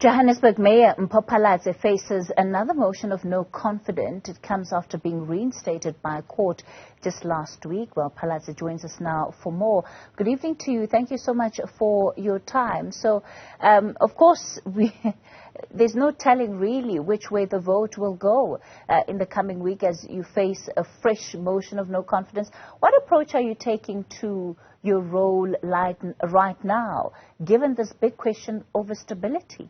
Johannesburg Mayor Mpho Phalatse faces another motion of no confidence. It comes after being reinstated by a court just last week. Well, Phalatse joins us now for more. Good evening to you. Thank you so much for your time. So, of course, there's no telling really which way the vote will go in the coming week as you face a fresh motion of no confidence. What approach are you taking to your role right now, given this big question over stability?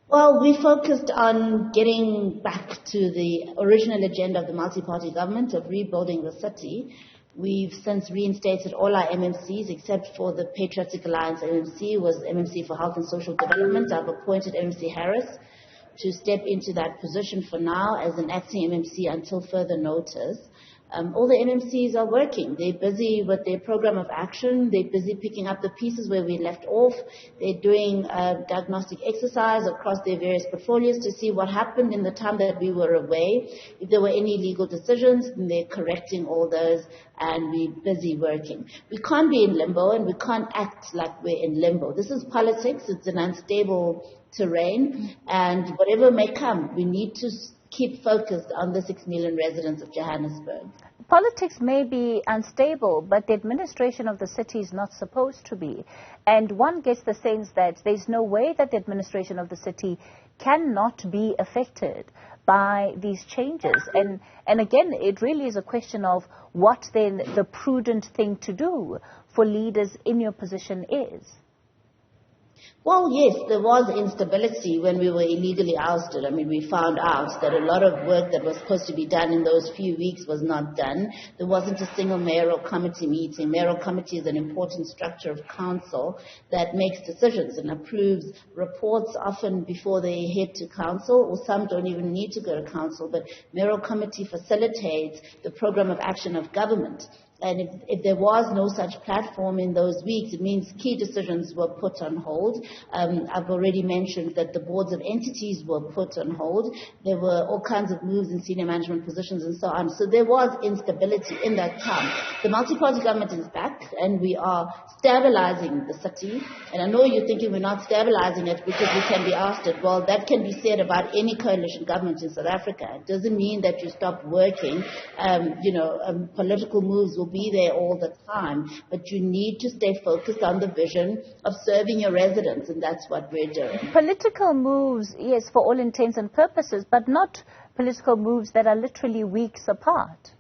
Well, we focused on getting back to the original agenda of the multi-party government of rebuilding the city. We've since reinstated all our MMCs except for the Patriotic Alliance MMC, was MMC for Health and Social Development. I've appointed MMC Harris to step into that position for now as an acting MMC until further notice. All the MMCs are working. They're busy with their program of action. They're busy picking up the pieces where we left off. They're doing a diagnostic exercise across their various portfolios to see what happened in the time that we were away. If there were any legal decisions, then they're correcting all those, and we're busy working. We can't be in limbo, and we can't act like we're in limbo. This is politics. It's an unstable terrain, and whatever may come, we need to keep focused on the 6 million residents of Johannesburg. Politics may be unstable, but the administration of the city is not supposed to be. And one gets the sense that there's no way that the administration of the city cannot be affected by these changes. And again, it really is a question of what then the prudent thing to do for leaders in your position is. Well, yes, there was instability when we were illegally ousted. I mean, we found out that a lot of work that was supposed to be done in those few weeks was not done. There wasn't a single mayoral committee meeting. Mayoral committee is an important structure of council that makes decisions and approves reports often before they head to council, or some don't even need to go to council. But mayoral committee facilitates the program of action of government. And if there was no such platform in those weeks, it means key decisions were put on hold. I've already mentioned that the boards of entities were put on hold. There were all kinds of moves in senior management positions and so on. So there was instability in that time. The multi-party government is back, and we are stabilizing the city. And I know you're thinking we're not stabilizing it because we can be ousted. Well, that can be said about any coalition government in South Africa. It doesn't mean that you stop working. Political moves will be there all the time, but you need to stay focused on the vision of serving your residents, and that's what we're doing. Political moves, yes, for all intents and purposes, but not political moves that are literally weeks apart.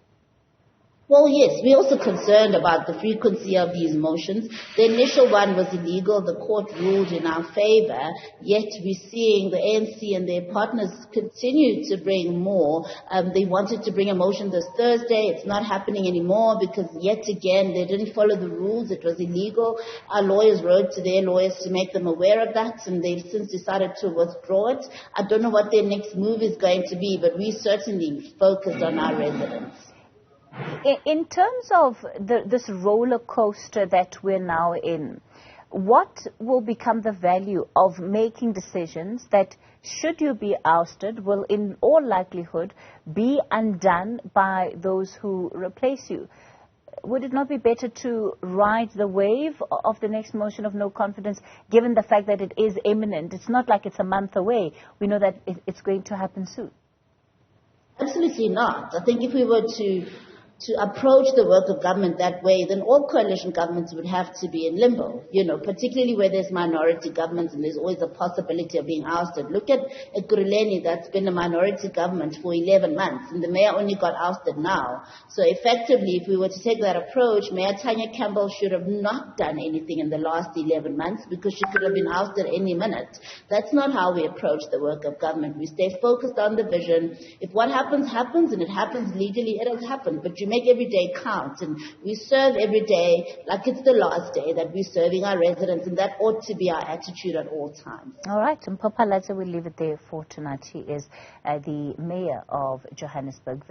Well, yes, we're also concerned about the frequency of these motions. The initial one was illegal. The court ruled in our favor, yet we're seeing the ANC and their partners continue to bring more. They wanted to bring a motion this Thursday. It's not happening anymore because, yet again, they didn't follow the rules. It was illegal. Our lawyers wrote to their lawyers to make them aware of that, and they've since decided to withdraw it. I don't know what their next move is going to be, but we certainly focused on our residents. In terms of this roller coaster that we're now in, what will become the value of making decisions that, should you be ousted, will in all likelihood be undone by those who replace you? Would it not be better to ride the wave of the next motion of no confidence, given the fact that it is imminent? It's not like it's a month away. We know that it's going to happen soon. Absolutely not. I think if we were to approach the work of government that way, then all coalition governments would have to be in limbo, particularly where there's minority governments and there's always a possibility of being ousted. Look at Ekurhuleni, that's been a minority government for 11 months, and the mayor only got ousted now. So effectively, if we were to take that approach, Mayor Tanya Campbell should have not done anything in the last 11 months because she could have been ousted any minute. That's not how we approach the work of government. We stay focused on the vision. If what happens, happens, and it happens legally, it has happened. But you make every day count, and we serve every day like it's the last day that we're serving our residents, and that ought to be our attitude at all times. All right, Mpho Phalatse, we'll leave it there for tonight. He is the mayor of Johannesburg.